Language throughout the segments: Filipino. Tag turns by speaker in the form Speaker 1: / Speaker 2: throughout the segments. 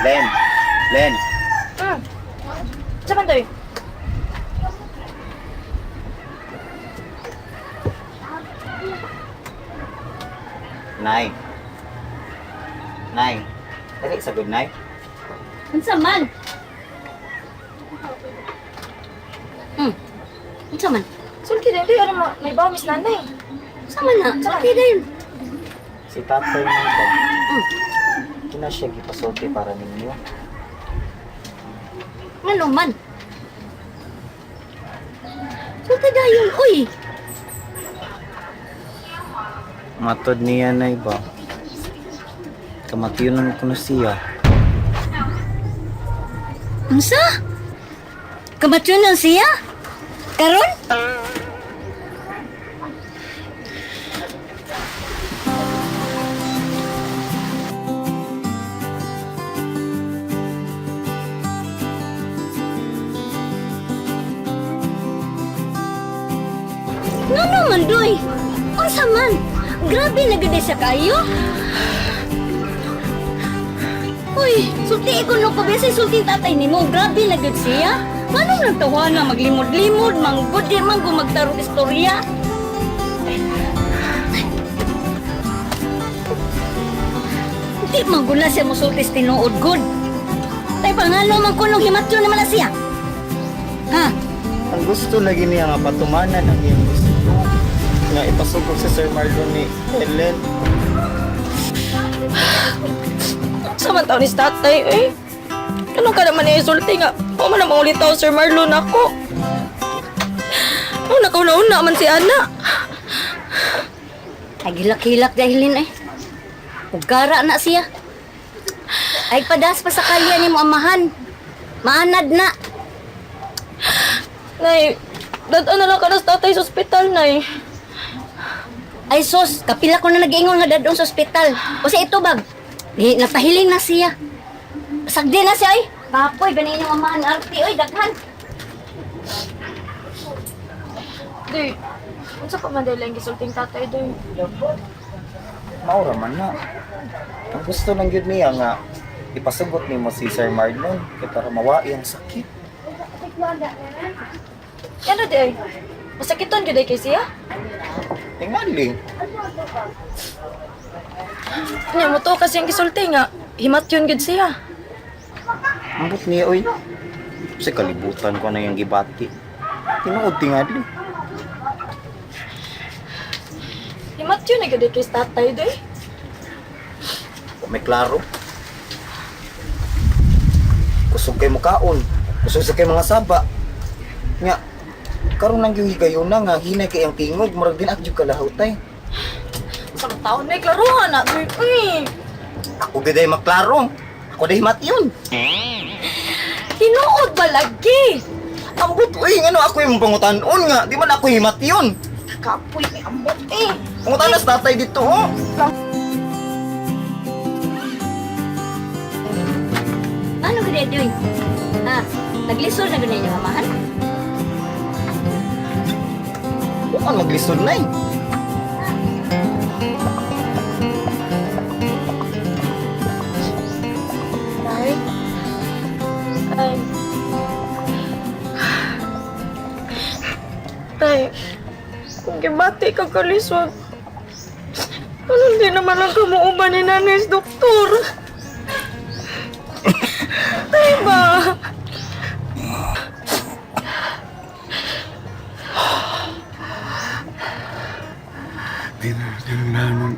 Speaker 1: Len. Len.
Speaker 2: Saman tayo?
Speaker 1: Nay. Nay. Dali sa good night.
Speaker 3: Unsa man? Unsa man?
Speaker 2: Sulti din tayo. May bamis nanay.
Speaker 3: Unsa man na? Sulti din.
Speaker 1: Si tatay mo ba? Kina siya gipasulti para ninyo.
Speaker 3: Ngano man? Sulti dayon, uy.
Speaker 1: Matod niya na ba? Kamatiyon ko na siya.
Speaker 3: Unsa? Kamatyon siya? Karon? Ngano man, Doy? Unsa man? Grabe na gud siya kayo. Uy, sulti ko no kabesi sulti tatay nimo. Grabe na gud siya. Manong nagtawa na maglimod-limod, manggod di man go magtarong istorya. Di man gud na siya musultis tinuod good. Tay pangano man kunong himatyon naman na siya. Ha?
Speaker 1: Ang gusto lagi niya nga patumanan ang iyang gusto. Nga ipasugod si Sir Marlon ni Helen.
Speaker 2: Saman taon ni tatay eh. Kanong ka naman isulti nga. O man ang ulitaw Sir Marlon ako. Oh, nakauna-una man si Ana.
Speaker 3: Ay gilak-hilak dahilin eh. Ugara na siya. Ay padas pa sa kalya ni mo amahan. Maanad na.
Speaker 2: Nay, dadaan na lang ka na sa tatay sa ospital, Nay.
Speaker 3: Ay sos, kapila ko na nag-iingon nga dadong sa ospital. O sa ito bag, napahiling na siya. Sagdi na siya ay. Kapoy, ganin yung amahan arti. Oy, daghan.
Speaker 2: Day, unsa pa man dahil ang gisulting tatay, Day?
Speaker 1: Maura man na. Ang gusto lang yun niya nga ipasugot ni mo si Sir Marlon kaya para mawai ang sakit.
Speaker 2: Ano, Day? Masakiton yun, Day, kay siya?
Speaker 1: Tingali.
Speaker 2: Niya mo to kasi ang gisulti nga. Himat yun gud siya.
Speaker 1: Ambot niya, oy. Kasi kalibutan ko na yung gibati. Tinuod tingali.
Speaker 2: Himat yun na gud kay tatay, Day.
Speaker 1: May klaro. Kusog kay mukaon. Kusog sa kay mga saba. Nga, karon nang yung higayon na nga, hinay kay ang tingog, murag din akjug kalahutay.
Speaker 2: Sa taon may klaruhan na, Day. Uy!
Speaker 1: Ako gaday maklaro. Ako dahi mat yun.
Speaker 2: Tinuod ba lagi?
Speaker 1: Ambot, uy, ano ako yung pangutanon nga. Di man ako himat yun.
Speaker 2: Kapoy, may ambot eh.
Speaker 1: Pangutan sa tatay dito, ho.
Speaker 3: Ano gud doy? Ha, naglisod na gud yung amahan.
Speaker 1: Bukan maglisod na eh.
Speaker 2: Tay? Tay? Tay, kung gibati ka kalisod, ano hindi naman ang kamuuban ni nanay sa doktor? Tay ba?
Speaker 4: Di na nun.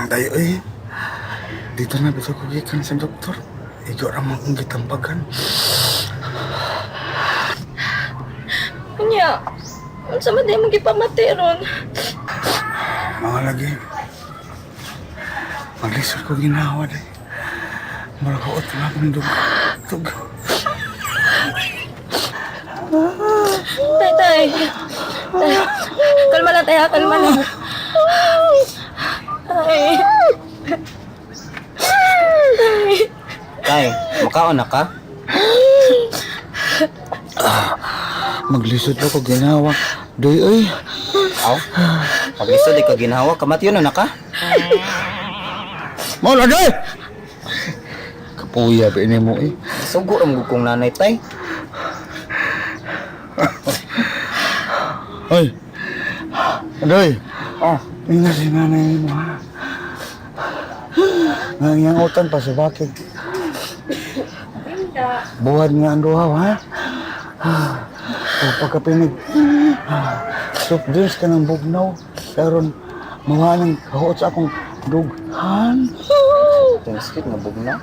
Speaker 4: Tayo eh. Dito na bisa ko gikan sa doktor. Igo ramang kong gitambagan.
Speaker 2: Kanya, unsa man di mo gipamati ron?
Speaker 4: Mga lagi. Maglisod ko ginawa day. Malakuot na akong dug.
Speaker 2: Tay, tay. Tay. Kalma lang, tay, ha? Kalma lang. Tay.
Speaker 1: Tay, makaon na ka?
Speaker 4: Maglisod ako ginawa. Doy ay.
Speaker 1: Aw, paglisod ka ginawa, kamatiyon na ka?
Speaker 4: Mao na day. puya ba ini mo eh.
Speaker 1: Sugo ra mo kong nanay tay.
Speaker 4: Hoy. Adoy.
Speaker 1: Oh,
Speaker 4: Ingat si nanay mo ha. Nangyang pa sa bakit. Buhat nga ang duhaw ha. O pagkapinig. Soft drinks ka ng bugnaw. Pero mawalang kahuot sa akong dughan.
Speaker 1: tensket nga bugna.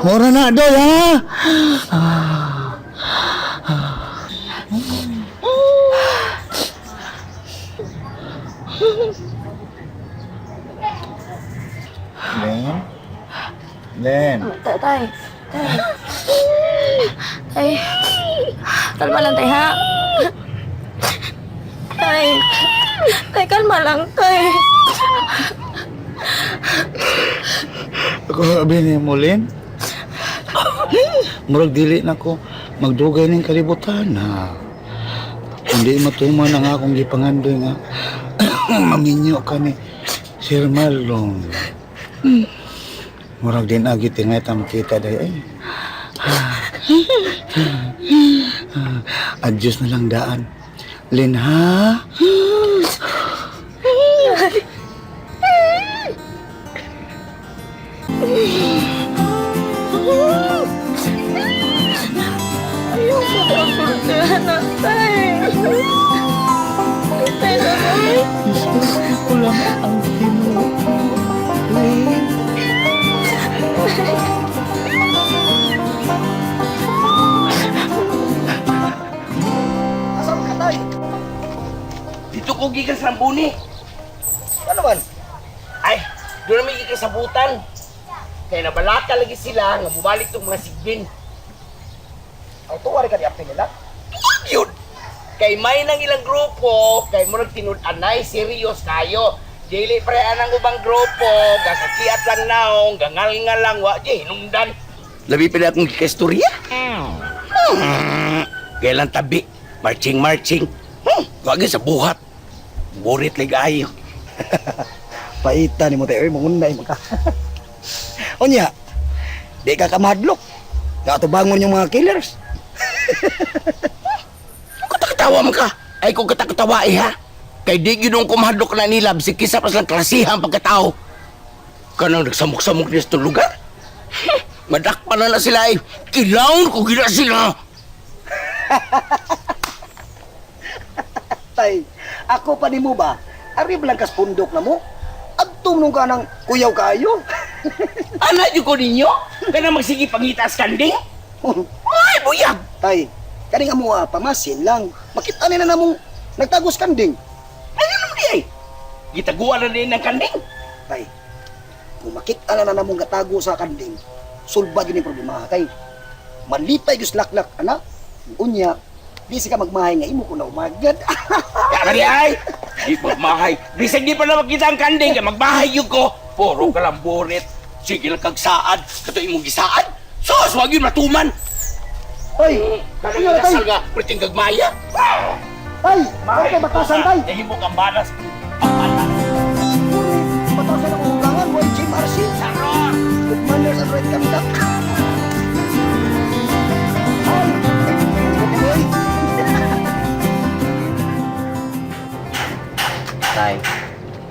Speaker 4: Mura na, Adoy ha.
Speaker 1: Len. Len.
Speaker 2: Tay, tay. Tay. Kalma lang, tay, ha? Tay. Tay, kalma lang, tay.
Speaker 4: Ako sabi ni mo, Len. Murag dili na ko magdugay ng kalibutan na. Hindi matuman ang akong gipangandoy nga. Maminyo ka ni Sir Marlon. Murag din agi tingay tam kita day ay. Adjust na lang daan. Len ha?
Speaker 2: Ayaw mo daw sultihan na, tay. Tay, tay.
Speaker 4: Ulang ang tinuod. Len.
Speaker 1: Asa ka tay?
Speaker 5: Dito ko gikan sa Lambuni.
Speaker 1: Ano man?
Speaker 5: Ay, doon namin gikan sa Butan. Kaya nabalaka lagi sila nga bumalik tong mga sigbin.
Speaker 1: Ang tuwa rin ka di apin nila?
Speaker 5: Yun! Kay may nang ilang grupo, kay mo nagtinud-anay, serious kayo. Dili pre anang ubang grupo, gakakiat lang naong, gangal-ngal lang, wa, di, hinungdan. Labi pa na akong kikastorya. Kailan tabi, marching. Wagi sa buhat. Burit lang ayo.
Speaker 1: Paita ni mo tayo, mangunday mo ka. Onya, di ka kamadlok. Katubangon yung mga killers.
Speaker 5: Katakatawa mo ka. Ay kung katakatawa ha. Kay di ginong kumahadlok na nila, bisig kisa pa silang klasihang pagkatao. Kanang nagsamok-samok niya sa lugar. Madakpan na sila ay. Kilawon ko gina sila.
Speaker 1: Tay, ako pa ni mo ba? Ari lang kas pundok na mo? Agtum nung ka ng kuyaw kayo.
Speaker 5: Anak niyo ko ninyo? Kaya magsigi pangita sa kanding? Ay, buyag!
Speaker 1: Tay, kaning amo pamasin lang. Makita nila namong nagtagos kanding.
Speaker 5: Ay, ano di ay? Gitaguan na din ng kanding.
Speaker 1: Tay, kung makita na namong gatago sa kanding, sulbad yun yung problema. Tay, malipay gus laklak, anak. Unya, di si ka magmahay nga imo ko na umagad.
Speaker 5: Kaya di ay! Di magmahay. Bisag di pa na makita ang kanding, kaya magmahay yun ko. Puro ka lang burit. Sige lang kagsaad. Kato imong gisaad. Sos, wag yun matuman.
Speaker 1: Tay,
Speaker 5: Kanang
Speaker 1: kuya, tay,
Speaker 5: inasal nga, priting gagmaya.
Speaker 1: tay, tay, batasan tay.
Speaker 5: Nahimo kang balas.
Speaker 1: Batasan ako hulangan, boy, Jim RC.
Speaker 5: Sarot!
Speaker 1: Good manners and right conduct. Ay, boy.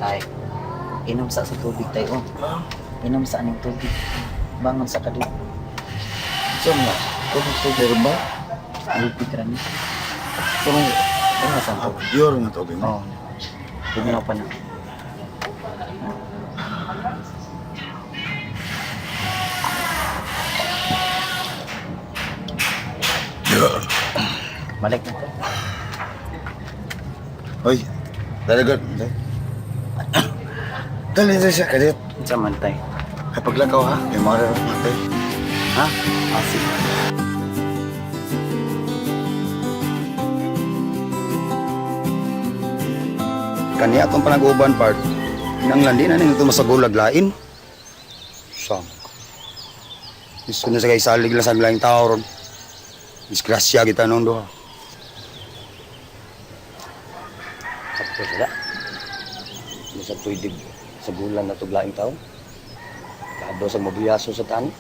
Speaker 1: Tay, inom sa tubig tayo. Inom sa aning tubig. Bangon sa kadip. So nga, tubig ba? Tubig ka rin. So nga, sa tubig.
Speaker 4: Pure nga to, Bino.
Speaker 1: Oo. Bugnaw pa na. Balik na.
Speaker 4: Hoy, talaga. Dali siya kalit.
Speaker 1: Sa mantay.
Speaker 4: Ay paglakaw ha, may mga rin natin.
Speaker 1: Ha? Asik.
Speaker 6: Kani atong panag-uban part. Nang landi na nito masagulag lain. Sam. Gusto na sa kay salig lang sa laing tao ron. Disgrasya kita nung doha.
Speaker 1: Sakto sila. Sa tuidig.
Speaker 6: sa bulan na tuglaing tao. Kado sa mabiyaso sa tani.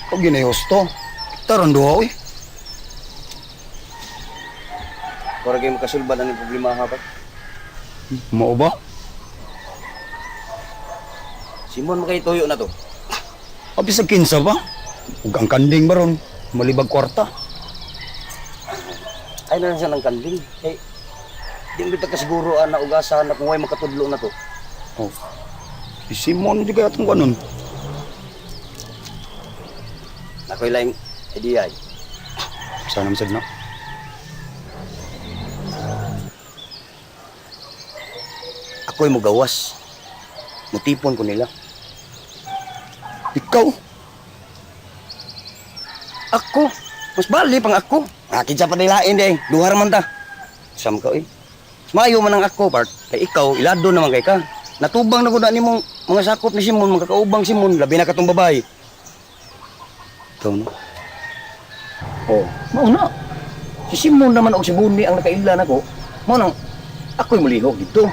Speaker 6: Pag ginayos to, taron duha, uy. Para kayo makasulban ang problema ha, pa? Mao ba? Simon, makituyo na to. Abi sa kinsa ba? Ug ang kanding ba ron? Malibag kwarta. Ay na lang siya ng kanding. Eh, di mo kita kasiguro na ugasahan na kung may makatudlo na to. Oh. Si Simon, di kaya itong ganun. Nakoy lang idea. Sana masad na. Ako'y mo gawas. Mutipon ko nila. Ikaw? Ako? Mas bali pang ako. Akin sa panilain din. Duhar man ta. Sam ka eh. Mayo man ang ako, part. Kay ikaw, ilado naman kay ka. Natubang na ko na ni mong mga sakop ni Simon, mga kakaubang Simon, labi na katong babae. Ikaw no? Oh, mauna. Si Simon naman o si Buni ang nakailan ako. Mauna, ako'y mulihog dito.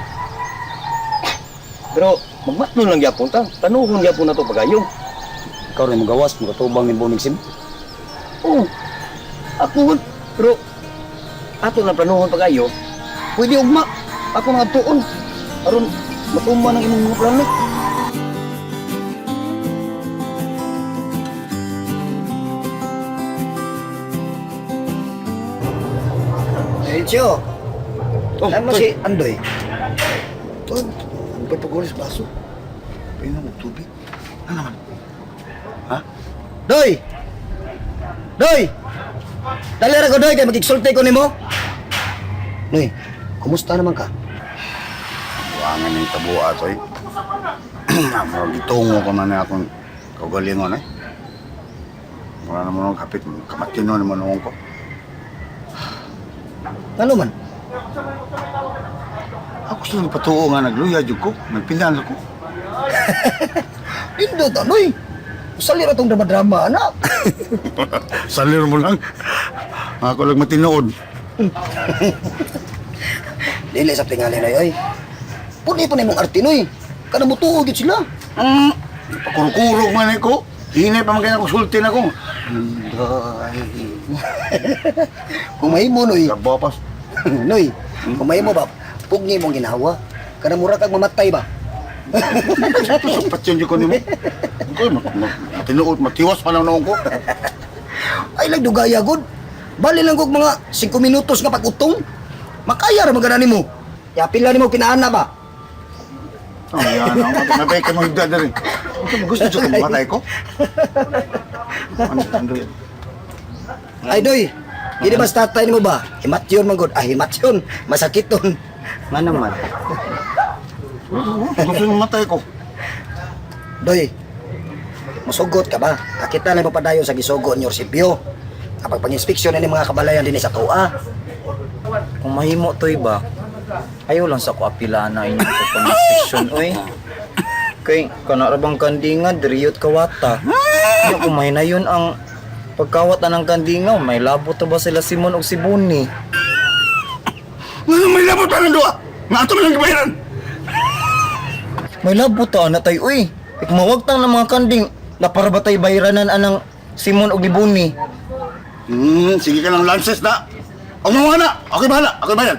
Speaker 6: Pero magmatno lang yapon ta. Tanuhon yapon na to pagayo. Ikaw rin magawas, magkatubang ni Buning Sim. Oo. Ako, pero ato na planuhon pagayo. Pwede ugma. Ako nga tuon. Aron matuma ng imong mga plano.
Speaker 4: Encho,
Speaker 6: Oh,
Speaker 4: alam mo
Speaker 6: Toy.
Speaker 4: si Andoy? Toy, ano ba pagulis baso? Painom mo tubig. Ano naman? Ha? Doy! Doy! Dali ra ko, Doy, kaya magigsulti ko nimo. Doy, kumusta naman ka?
Speaker 6: Buwangan ng tabuha to eh. Itungo ko man na akong kaugalingon eh. Wala naman akong kapit. Kamatino naman akong ko.
Speaker 4: Ano man?
Speaker 6: Ako sila patuo nga nagluya jud ko. Nagpindan ako.
Speaker 4: Indo ta, Doy. Salir atong drama-drama, anak.
Speaker 6: Salir mo lang. Ako lang matinood.
Speaker 4: Dili sa tingali na yoy. Puni pa na mong artinoy. Kada mo tuog yun sila.
Speaker 6: Pakurkurog man ako. Hinay pa man kaya kusultin ako.
Speaker 4: Kung mahimo, Noy.
Speaker 6: Kabapas.
Speaker 4: Noy, kung mahimo ba, pugni mong ginawa. Kada mura kag mamatay ba?
Speaker 6: Patyon ko nimo. Ako matinood, matiwas pa lang noon ko.
Speaker 4: Ay, nagdugaya, good. Bali lang kog mga 5 minutos nga pag-utong. Makaya ra magana nimo. Ya pila nimo kinaana ba?
Speaker 6: Oh, yan. Mabay ka mo higda na rin. Gusto siya kung matay ko? Ano yun?
Speaker 4: Ay, Doy. Hindi ba tatay nimo ba? Himatyon man, good. Ah, himatyon. Masakiton.
Speaker 1: Nga naman.
Speaker 6: Gusto niyong matay ko?
Speaker 4: Doy, musugot ka ba? Kakita lang mo padayon sa gisugo ni Orsipio. Kapag pang-inspeksyon na ni mga kabalayan din sa tuwa.
Speaker 1: Kung mahimo to ba, ayaw lang sa ko apila na inyong pag-inspeksyon, oy. Kay, kanarabang kandingan, diriyot kawata. Kaya kung may na yun ang pagkawat na ng kandingaw, may labot na ba sila Simon o si Buni?
Speaker 6: May labot pa ng doa! Nga ito lang kabayaran!
Speaker 1: May labot na tayo, uy. Ikmawagtang ng mga kanding na para ba tayo bayranan anang Simon o ni Buni?
Speaker 6: Sige ka ng lances na! Huwag mo na! Ako'y bahala! Ako'y bayan!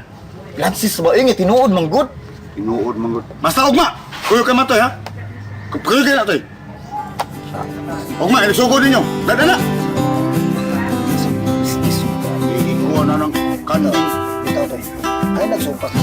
Speaker 1: Lansis ba, eh, tinuod mang good.
Speaker 6: Tinuod mong basta ugma! Kuyo ka matoy ha! Kuyo kayo natoy! Ugma, ilisugo ninyo! Dada na! Ikuha na ng kanding.
Speaker 4: Ito, Doy. Ay, nagsumpa ka.